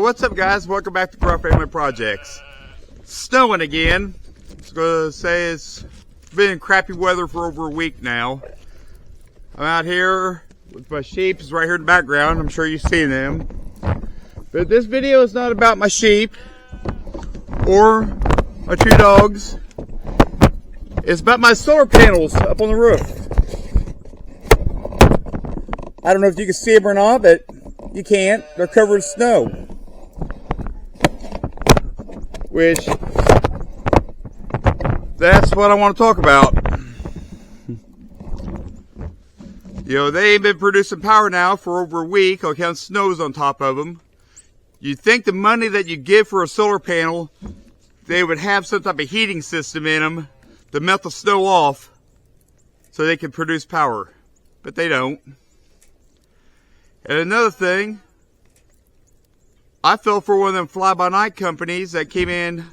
what's up, guys? Welcome back to Pro Family Projects. It's snowing again. I was going to say it's been crappy weather for over a week now. I'm out here with my sheep. It's right here in the background. I'm sure you've seen them. But this video is not about my sheep or my two dogs. It's about my solar panels up on the roof. I don't know if you can see them or not, but you can't. They're covered in snow. Which, that's what I want to talk about. You know, they ain't been producing power now for over a week. All kind of snow's on top of them. You'd think the money that you give for a solar panel, they would have some type of heating system in them to melt the snow off so they can produce power. But they don't. And another thing, I fell for one of them fly-by-night companies that came in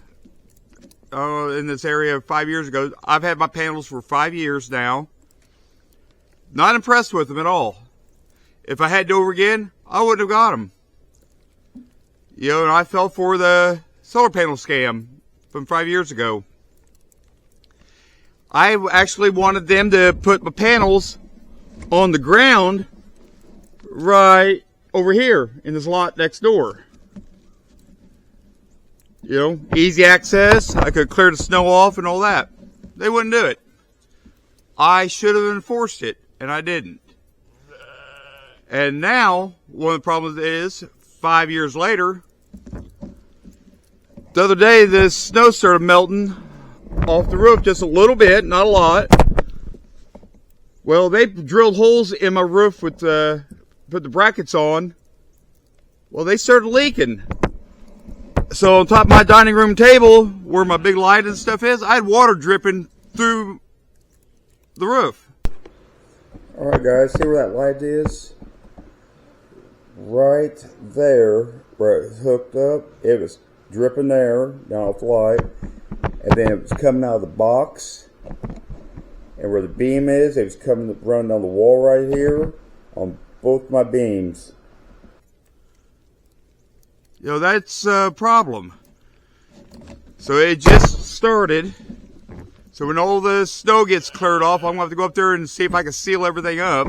this area 5 years ago. I've had my panels for 5 years now. Not impressed with them at all. If I had to do over again, I wouldn't have got them. You know, and I fell for the solar panel scam from 5 years ago. I actually wanted them to put my panels on the ground right over here in this lot next door. You know, easy access. I could clear the snow off and all that. They wouldn't do it. I should have enforced it, and I didn't. And now, one of the problems is, 5 years later, the other day this snow started melting off the roof just a little bit, not a lot. Well, they drilled holes in my roof with put the brackets on. Well, they started leaking. So on top of my dining room table, where my big light and stuff is, I had water dripping through the roof. Alright guys, see where that light is? Right there, where it's hooked up, it was dripping there, down off the light. And then it was coming out of the box. And where the beam is, it was running down the wall right here on both my beams. You know, that's a problem. So it just started. So when all the snow gets cleared off, I'm going to have to go up there and see if I can seal everything up.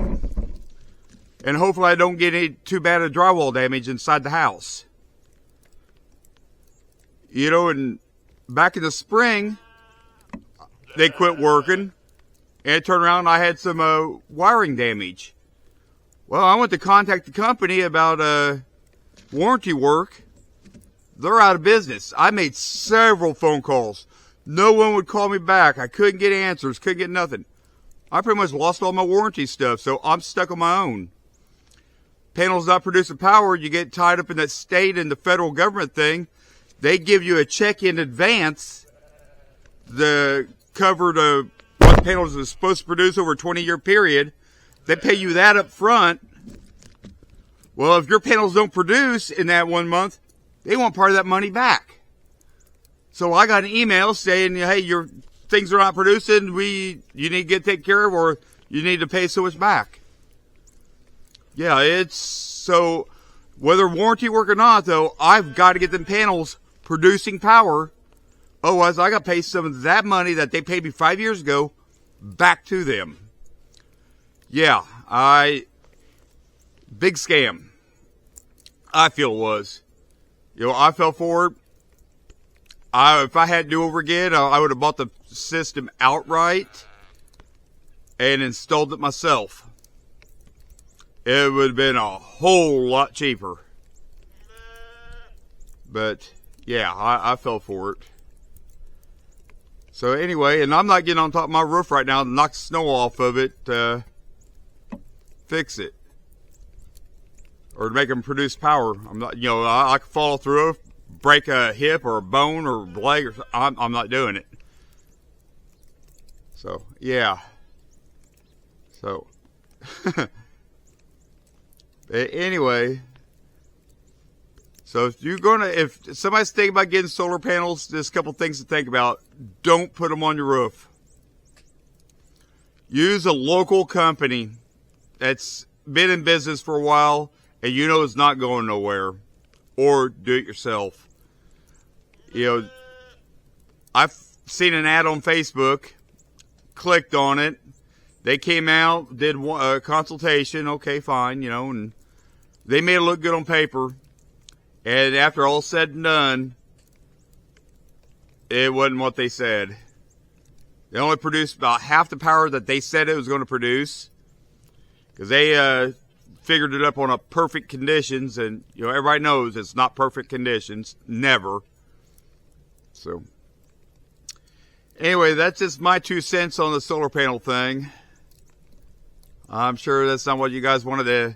And hopefully I don't get any too bad of drywall damage inside the house. You know, and back in the spring, they quit working. And it turned around and I had some wiring damage. Well, I went to contact the company about warranty work. They're out of business. I made several phone calls. No one would call me back. I couldn't get answers, couldn't get nothing. I pretty much lost all my warranty stuff, so I'm stuck on my own. Panels not producing power, you get tied up in that state and the federal government thing. They give you a check in advance to cover what the panels are supposed to produce over a 20-year period. They pay you that up front. Well, if your panels don't produce in that 1 month, they want part of that money back. So I got an email saying, hey, your things are not producing. You need to get taken care of, or you need to pay so much back. Yeah, it's so whether warranty work or not, though, I've got to get them panels producing power. Otherwise, I got to pay some of that money that they paid me 5 years ago back to them. Yeah, big scam. I feel it was. You know, I fell for it. If I had to do over again, I would have bought the system outright and installed it myself. It would have been a whole lot cheaper. But, yeah, I fell for it. So anyway, and I'm not getting on top of my roof right now to knock the snow off of it to fix it. Or to make them produce power. I'm not, you know, I could fall off the roof, break a hip or a bone or a leg, or I'm not doing it. So, yeah. So, anyway. So if somebody's thinking about getting solar panels, there's a couple things to think about. Don't put them on your roof. Use a local company that's been in business for a while and you know it's not going nowhere. or do it yourself. You know, I've seen an ad on Facebook, clicked on it. They came out, did a consultation. Okay, fine, you know, and they made it look good on paper. And after all said and done, it wasn't what they said. They only produced about half the power that they said it was going to produce, because they figured it up on a perfect conditions, and you know, everybody knows it's not perfect conditions, never. So anyway, that's just my 2 cents on the solar panel thing. I'm sure that's not what you guys wanted to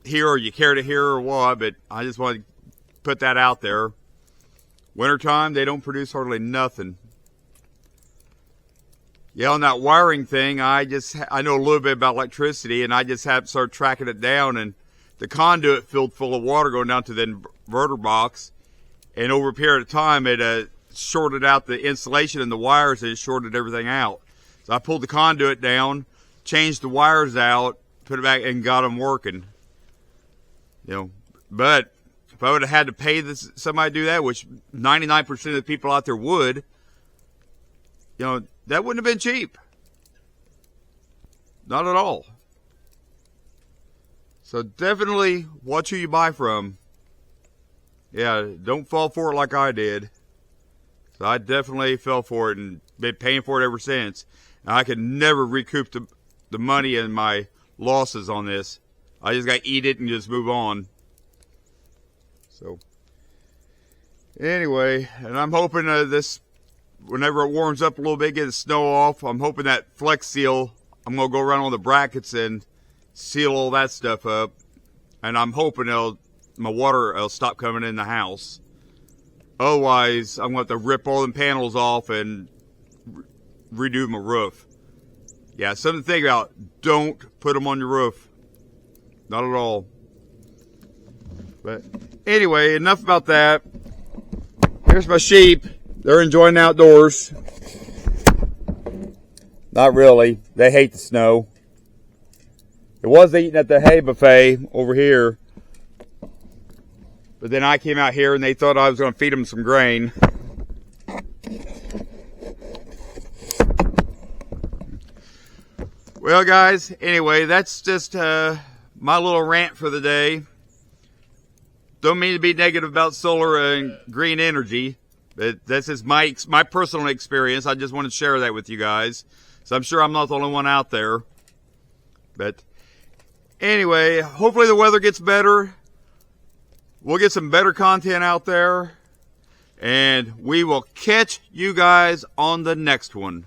hear, or you care to hear, or what, but I just want to put that out there. Wintertime, they don't produce hardly nothing. Yeah, on that wiring thing, I know a little bit about electricity, and I just have to start tracking it down, and the conduit filled full of water going down to the inverter box, and over a period of time, it shorted out the insulation and the wires, and it shorted everything out. So I pulled the conduit down, changed the wires out, put it back, and got them working. You know, but if I would have had to pay somebody to do that, which 99% of the people out there would, you know, that wouldn't have been cheap. Not at all. So definitely watch who you buy from. Yeah, don't fall for it like I did. So I definitely fell for it and been paying for it ever since. And I could never recoup the money and my losses on this. I just got to eat it and just move on. So anyway, and I'm hoping this, whenever it warms up a little bit, get the snow off, I'm hoping that Flex Seal, I'm going to go around on the brackets and seal all that stuff up. And I'm hoping my water will stop coming in the house. Otherwise, I'm going to have to rip all the panels off and redo my roof. Yeah, something to think about. Don't put them on your roof. Not at all. But anyway, enough about that. Here's my sheep. They're enjoying the outdoors. Not really. They hate the snow. It was eating at the hay buffet over here. But then I came out here and they thought I was going to feed them some grain. Well, guys, anyway, that's just my little rant for the day. Don't mean to be negative about solar and green energy, but this is my personal experience. I just want to share that with you guys. So I'm sure I'm not the only one out there. But anyway, hopefully the weather gets better. We'll get some better content out there. And we will catch you guys on the next one.